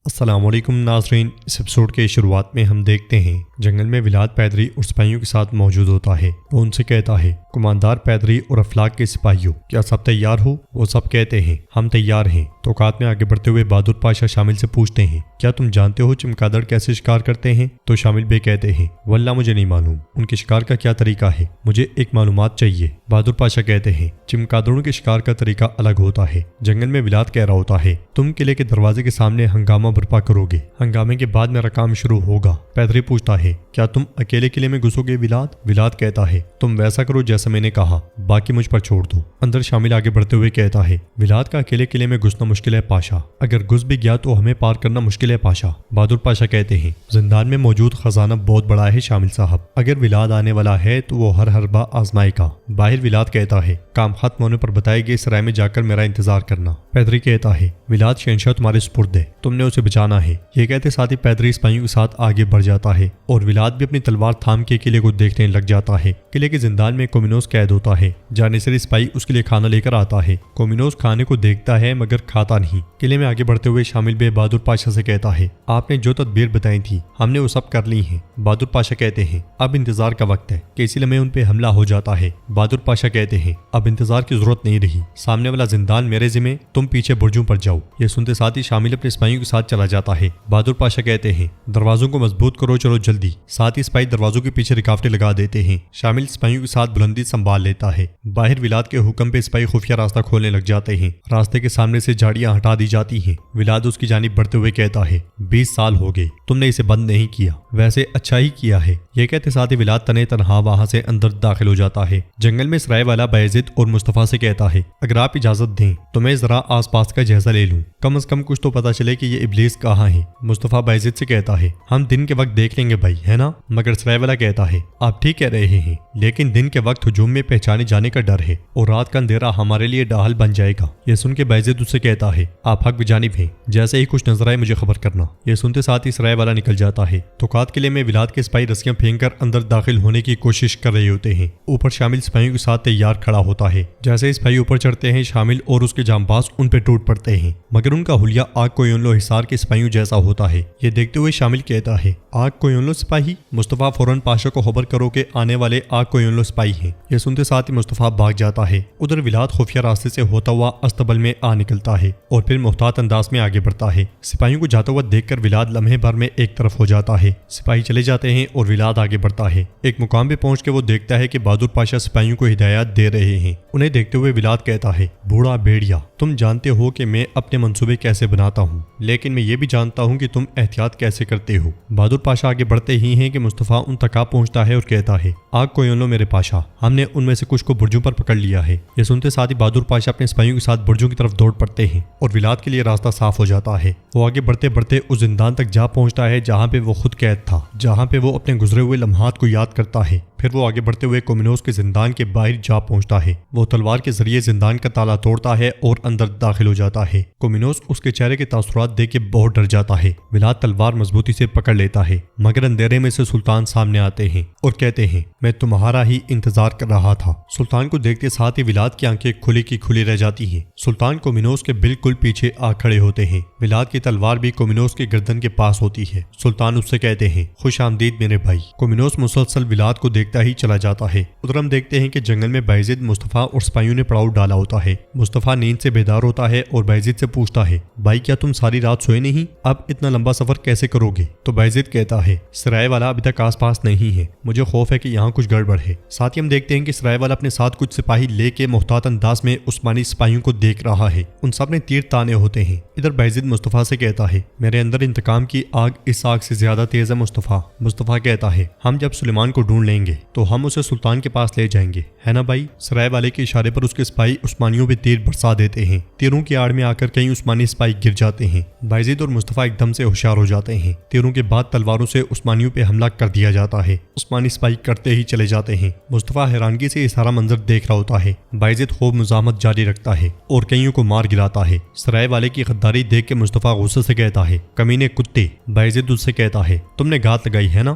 السلام علیکم ناظرین، اس ایپیسوڈ کے شروعات میں ہم دیکھتے ہیں جنگل میں ولاد پیدری اور سپاہیوں کے ساتھ موجود ہوتا ہے۔ وہ ان سے کہتا ہے، کماندار پیدری اور افلاک کے سپاہیوں، کیا سب تیار ہو؟ وہ سب کہتے ہیں، ہم تیار ہیں۔ توقات میں آگے بڑھتے ہوئے بہادر پاشا شامل سے پوچھتے ہیں، کیا تم جانتے ہو چمگادڑ کیسے شکار کرتے ہیں؟ تو شامل بے کہتے ہیں، واللہ مجھے نہیں معلوم، ان کے شکار کا کیا طریقہ ہے، مجھے ایک معلومات چاہیے۔ بہادر پاشا کہتے ہیں، چمگادڑوں کے شکار کا طریقہ الگ ہوتا ہے۔ جنگل میں ولاد کہہ رہا ہوتا ہے، تم قلعے کے دروازے کے سامنے ہنگامہ برپا کرو گے، ہنگامے کے بعد میرا کام شروع ہوگا۔ پیدری پوچھتا ہے، کیا تم اکیلے قلعے میں گھسو گے ولاد؟ ولاد کہتا ہے، تم ویسا کرو جیسا میں نے کہا، باقی مجھ پر چھوڑ دو۔ اندر شامل آگے بڑھتے ہوئے کہتا ہے، ولاد کا اکیلے قلعے میں گھسنا مشکل ہے پاشا، اگر گھس بھی گیا تو ہمیں پار کرنا مشکل ہے پاشا۔ بہادر پاشا کہتے ہیں، زندان میں موجود خزانہ بہت بڑا ہے شامل صاحب، اگر ولاد آنے والا ہے تو وہ ہر حربہ آزمائے گا۔ باہر ولاد کہتا ہے، کام ختم ہونے پر بتائے گے سرائے میں جا کر میرا انتظار کرنا۔ پیدری کہتا ہے، ولاد شہنشاہ تمہارے سپرد ہے، تم نے اسے بچانا ہے۔ یہ کہتے ساتھ ہی پیدری سپاہیوں کے ساتھ آگے بڑھ جاتا ہے اور ولاد بھی اپنی تلوار تھام کے قلعے کو دیکھنے لگ جاتا ہے۔ قلعے کے زندان میں کومینوس قید ہوتا ہے، جانشری سپاہی اس کے لیے کھانا لے کر آتا ہے۔ کومینوس کھانے کو دیکھتا ہے مگر کھاتا نہیں۔ قلعے میں آگے بڑھتے ہوئے شامل بے بہادر پاشا سے کہتا ہے، آپ نے جو تدبیر بتائی تھی ہم نے وہ سب کر لی ہیں۔ بہادر پاشا کہتے ہیں، اب انتظار کا وقت ہے کہ اسی لمحے ان پہ حملہ ہو جاتا ہے۔ بہادر پاشا کہتے ہیں، اب انتظار کی ضرورت نہیں رہی، سامنے والا زندان میرے ذمہ، تم پیچھے برجوں پر جاؤ۔ یہ سنتے ساتھ ہی شامل اپنے سپاہیوں کے ساتھ چلا جاتا ہے۔ بہادر پاشا کہتے ہیں، دروازوں کو مضبوط کرو، چلو جلدی۔ ساتھ ہی سپاہی دروازوں کے پیچھے رکاوٹیں لگا دیتے ہیں۔ شامل سپاہیوں کے ساتھ بلندی سنبھال لیتا ہے۔ باہر ولاد کے حکم پہ سپاہی خفیہ راستہ کھولنے لگ جاتے ہیں۔ راستے کے سامنے سے جھاڑیاں ہٹا دی جاتی ہیں۔ ولاد اس کی جانب بڑھتے ہوئے کہتا ہے، 20 سال ہو گئے تم نے اسے بند نہیں کیا، ویسے اچھا ہی کیا ہے۔ یہ کہتے ساتھ ہی ولاد تنے تنہا وہاں سے اندر داخل ہو جاتا ہے۔ جنگل میں سرائے والا بایزید اور مصطفیٰ سے کہتا ہے، اگر آپ اجازت دیں تو میں ذرا آس پاس کا جائزہ لے لوں، کم از کم کچھ تو پتا چلے کہ یہ ابلیس کہاں ہے۔ مصطفیٰ بایزید سے کہتا ہے، ہم دن کے وقت دیکھ لیں گے بھائی، ہے نا؟ مگر سرائے والا کہتا ہے، آپ ٹھیک کہہ رہے ہیں، لیکن دن کے وقت ہجوم میں پہچانے جانے کا ڈر ہے اور رات کا اندھیرا ہمارے لیے ڈاہل بن جائے گا۔ یہ سن کے بایزید اس سے کہتا ہے، آپ حق بجانب ہیں، جیسے ہی کچھ نظر آئے مجھے خبر کرنا۔ یہ سنتے ساتھ ہی سرائے والا نکل جاتا ہے۔ توقات قلعے میں ولاد کے سپاہی رسیاں پھینک کر اندر داخل ہونے کی کوشش کر رہے ہوتے ہیں۔ اوپر شامل سپاہیوں کے ساتھ تیار کھڑا ہوتا ہے۔ جیسے ہی سپاہی اوپر چڑھتے ہیں، شامل اور اس کے جانباز ان پہ ٹوٹ پڑتے ہیں، مگر ان کا حلیہ آگ کو یونلو حصار کے سپاہیوں جیسا ہوتا ہے۔ یہ دیکھتے ہوئے شامل کہتا ہے، آگ کو یونلو سپاہی؟ مصطفیٰ فوراً پاشا کو خبر کرو کہ آنے والے آگ کو یونلو سپاہی ہیں۔ یہ سنتے ساتھ ہی مصطفیٰ بھاگ جاتا ہے۔ ادھر ولاد خفیہ راستے سے ہوتا ہوا استبل میں آ نکلتا ہے اور پھر محتاط انداز میں آگے بڑھتا ہے۔ سپاہیوں کو جاتا ہوا دیکھ کر ولاد لمحے بھر میں ایک طرف ہو جاتا ہے۔ سپاہی چلے جاتے ہیں اور ولاد آگے بڑھتا ہے۔ ایک مقام پہ پہنچ کے وہ دیکھتا ہے کہ بہادر پاشا سپاہیوں کو ہدایات دے رہے ہیں۔ انہیں دیکھتے ہوئے ولاد کہتا ہے، بوڑھا بھیڑیا، تم جانتے ہو کہ میں اپنے منصوبے کیسے بناتا ہوں، لیکن میں یہ بھی جانتا ہوں کہ تم احتیاط کیسے کرتے ہو۔ بہادر پاشا آگے بڑھتے ہی ہیں کہ مصطفیٰ ان تک آ پہنچتا ہے اور کہتا ہے، آگ کو یوں لو میرے پاشا، ہم نے ان میں سے کچھ کو برجوں پر پکڑ لیا ہے۔ یہ سنتے ساتھ ہی بہادر پاشا اپنے سپاہیوں کے ساتھ برجوں کی طرف دوڑ پڑتے ہیں اور ولاد کے لیے راستہ صاف ہو جاتا ہے۔ وہ آگے بڑھتے بڑھتے اس زندان تک جا پہنچتا ہے جہاں پہ وہ خود قید تھا، جہاں پہ وہ اپنے گزرے ہوئے لمحات کو یاد کرتا ہے۔ پھر وہ آگے بڑھتے ہوئے کومینوس کے زندان کے باہر جا پہنچتا ہے۔ وہ تلوار کے ذریعے زندان کا تالا توڑتا ہے اور اندر داخل ہو جاتا ہے۔ کومینوس اس کے چہرے کے تاثرات دیکھ کے بہت ڈر جاتا ہے۔ ولاد تلوار مضبوطی سے پکڑ لیتا ہے، مگر اندھیرے میں سے سلطان سامنے آتے ہیں اور کہتے ہیں، میں تمہارا ہی انتظار کر رہا تھا۔ سلطان کو دیکھتے ساتھ ہی ولاد کی آنکھیں کھلی کی کھلی رہ جاتی ہیں۔ سلطان کومینوس کے بالکل پیچھے آ کھڑے ہوتے ہیں۔ ولاد کی تلوار بھی کومینوس کی گردن کے پاس ہوتی ہے۔ سلطان اس سے کہتے ہیں، خوش آمدید میرے بھائی۔ کومینوس مسلسل ولاد کو دیکھتا ہی چلا جاتا ہے۔ ادھر ہم دیکھتے ہیں کہ جنگل میں بایزید مصطفیٰ اور سپاہیوں نے پڑاؤ ڈالا ہوتا ہے۔ مصطفیٰ نیند سے بیدار ہوتا ہے اور بایزید سے پوچھتا ہے، بھائی کیا تم ساری رات سوئے نہیں؟ اب اتنا لمبا سفر کیسے کرو گے؟ تو بایزید کہتا ہے، سرائے والا ابھی تک آس پاس نہیں ہے، مجھے خوف ہے کہ یہاں کچھ گڑبڑ ہے۔ ساتھ ہی ہم دیکھتے ہیں کہ سرائے والا اپنے ساتھ کچھ سپاہی لے کے محتاط انداز میں عثمانی سپاہیوں کو دیکھ رہا ہے۔ ان سب نے تیر تانے ہوتے ہیں۔ ادھر بایزید مصطفیٰ سے کہتا ہے، میرے اندر انتقام کی آگ اس آگ سے زیادہ تیز ہے مصطفیٰ۔ مصطفیٰ کہتا ہے، ہم جب سلیمان کو ڈھونڈ لیں گے تو ہم اسے سلطان کے پاس لے جائیں گے، ہے نا بھائی؟ سرائے والے کے اشارے پر اس کے سپاہی عثمانیوں پہ تیر برسا دیتے ہیں۔ تیروں کی آڑ میں آ کر کئی عثمانی سپاہی گر جاتے ہیں۔ بایزید اور مصطفیٰ ایک دم سے ہوشیار ہو جاتے ہیں۔ تیروں کے بعد تلواروں سے عثمانیوں پہ حملہ کر دیا جاتا ہے۔ عثمانی سپاہی کرتے ہی چلے جاتے ہیں۔ مصطفیٰ حیرانگی سے یہ سارا منظر دیکھ رہا ہوتا ہے۔ بایزید خوب مزاحمت جاری رکھتا ہے اور کئیوں کو مار گراتا ہے۔ سرائے والے کی غداری دیکھ کے مصطفیٰ غصے سے کہتا ہے، کمینے کتے۔ بایزید اس سے کہتا ہے، تم نے گھات لگائی ہے نا؟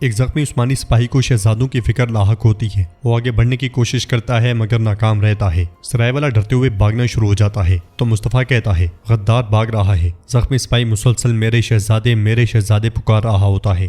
ایک زخمی عثمانی سپاہی کو شہزادوں کی فکر لاحق ہوتی ہے۔ وہ آگے بڑھنے کی کوشش کرتا ہے مگر ناکام رہتا ہے۔ سرائے والا ڈرتے ہوئے بھاگنا شروع ہو جاتا ہے تو مصطفیٰ کہتا ہے غدار بھاگ رہا ہے۔ زخمی سپاہی مسلسل میرے شہزادے پکار رہا ہوتا ہے۔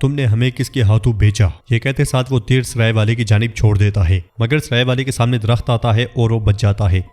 تم نے ہمیں کس کے ہاتھوں بیچا؟ یہ کہتے ساتھ وہ تیر سرائے والے کی جانب چھوڑ دیتا ہے مگر سرائے والے کے سامنے درخت آتا ہے اور وہ بچ جاتا ہے۔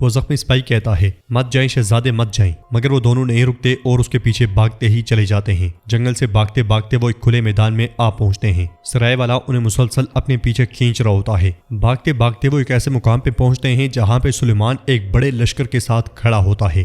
وہ زخمی سپاہی کہتا ہے مت جائیں شہزادے مت جائیں، مگر وہ دونوں نہیں رکتے اور اس کے پیچھے بھاگتے ہی چلے جاتے ہیں۔ جنگل سے بھاگتے بھاگتے وہ ایک کھلے میدان میں آ پہنچتے ہیں۔ سرائے والا انہیں مسلسل اپنے پیچھے کھینچ رہا ہوتا ہے۔ بھاگتے بھاگتے وہ ایک ایسے مقام پہ پہنچتے ہیں جہاں پہ سلیمان ایک بڑے لشکر کے ساتھ کھڑا ہوتا ہے۔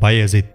بايزید،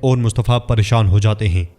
اور مصطفیٰ پریشان ہو جاتے ہیں۔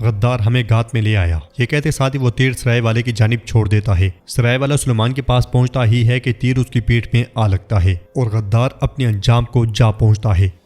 غدار ہمیں گات میں لے آیا۔ یہ کہتے ساتھ ہی وہ تیر سرائے والے کی جانب چھوڑ دیتا ہے۔ سرائے والا سلیمان کے پاس پہنچتا ہی ہے کہ تیر اس کی پیٹھ میں آ لگتا ہے اور غدار اپنے انجام کو جا پہنچتا ہے۔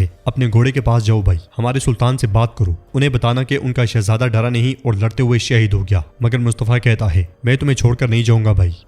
ہے اپنے گھوڑے کے پاس جاؤ بھائی، ہمارے سلطان سے بات کرو، انہیں بتانا کہ ان کا شہزادہ ڈرا نہیں اور لڑتے ہوئے شہید ہو گیا۔ مگر مصطفیٰ کہتا ہے میں تمہیں چھوڑ کر نہیں جاؤں گا بھائی۔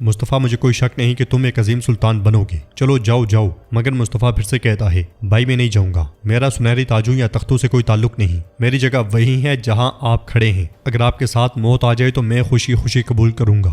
مصطفیٰ مجھے کوئی شک نہیں کہ تم ایک عظیم سلطان بنو گے، چلو جاؤ جاؤ۔ مگر مصطفیٰ پھر سے کہتا ہے بھائی میں نہیں جاؤں گا، میرا سنہری تاجوں یا تختوں سے کوئی تعلق نہیں، میری جگہ وہی ہے جہاں آپ کھڑے ہیں، اگر آپ کے ساتھ موت آ جائے تو میں خوشی خوشی قبول کروں گا۔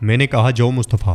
میں نے کہا جاؤ مصطفیٰ۔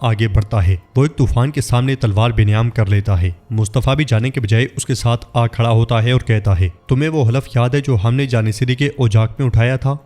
آگے بڑھتا ہے۔ وہ ایک طوفان کے سامنے تلوار بے نیام کر لیتا ہے۔ مصطفیٰ بھی جانے کے بجائے اس کے ساتھ آ کھڑا ہوتا ہے اور کہتا ہے تمہیں وہ حلف یاد ہے جو ہم نے جانشری کے اوجاک میں اٹھایا تھا؟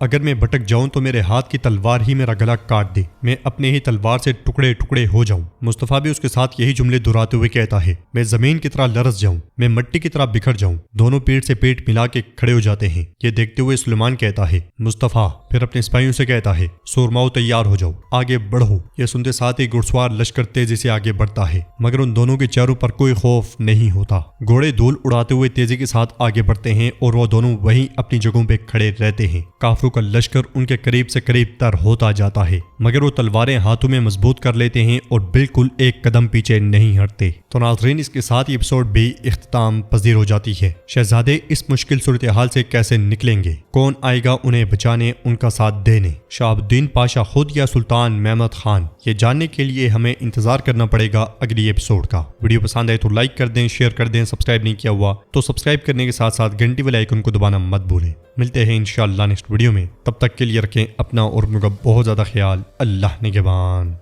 اگر میں بھٹک جاؤں تو میرے ہاتھ کی تلوار ہی میرا گلا کاٹ دے، میں اپنے ہی تلوار سے ٹکڑے ٹکڑے ہو جاؤں۔ مصطفیٰ بھی اس کے ساتھ یہی جملے دہراتے ہوئے کہتا ہے میں زمین کی طرح لرز جاؤں، میں مٹی کی طرح بکھر جاؤں۔ دونوں پیٹ سے پیٹ ملا کے کھڑے ہو جاتے ہیں۔ یہ دیکھتے ہوئے سلیمان کہتا ہے مصطفیٰ، پھر اپنے سپاہیوں سے کہتا ہے سورماؤ تیار ہو جاؤ، آگے بڑھو۔ یہ سنتے ساتھ ہی گھڑسوار لشکر تیزی سے آگے بڑھتا ہے مگر ان دونوں کے چہروں پر کوئی خوف نہیں ہوتا۔ گھوڑے دھول اڑاتے ہوئے تیزی کے ساتھ آگے بڑھتے ہیں اور وہ دونوں وہیں اپنی جگہوں پہ کھڑے رہتے ہیں۔ کافروں کا لشکر ان کے قریب سے قریب تر ہوتا جاتا ہے مگر وہ تلواریں ہاتھوں میں مضبوط کر لیتے ہیں اور بالکل ایک قدم پیچھے نہیں ہٹتے۔ تو ناظرین اس کے ساتھ یہ ایپیسوڈ بھی اختتام پذیر ہو جاتی ہے۔ شہزادے اس مشکل صورتحال سے کیسے نکلیں گے؟ کون آئے گا انہیں بچانے، ان کا ساتھ دینے؟ شہاب الدین پاشا خود یا سلطان محمد خان؟ یہ جاننے کے لیے ہمیں انتظار کرنا پڑے گا اگلی ایپیسوڈ کا۔ ویڈیو پسند آئے تو لائک کر دیں، شیئر کر دیں، سبسکرائب نہیں کیا ہوا تو سبسکرائب کرنے کے ساتھ ساتھ گھنٹی والے آئیکن کو دبانا مت بھولیں۔ ملتے ہیں انشاءاللہ نیکسٹ ویڈیو میں، تب تک کے لیے رکھیں اپنا اور اپنوں کا بہت زیادہ خیال۔ اللہ نگہبان۔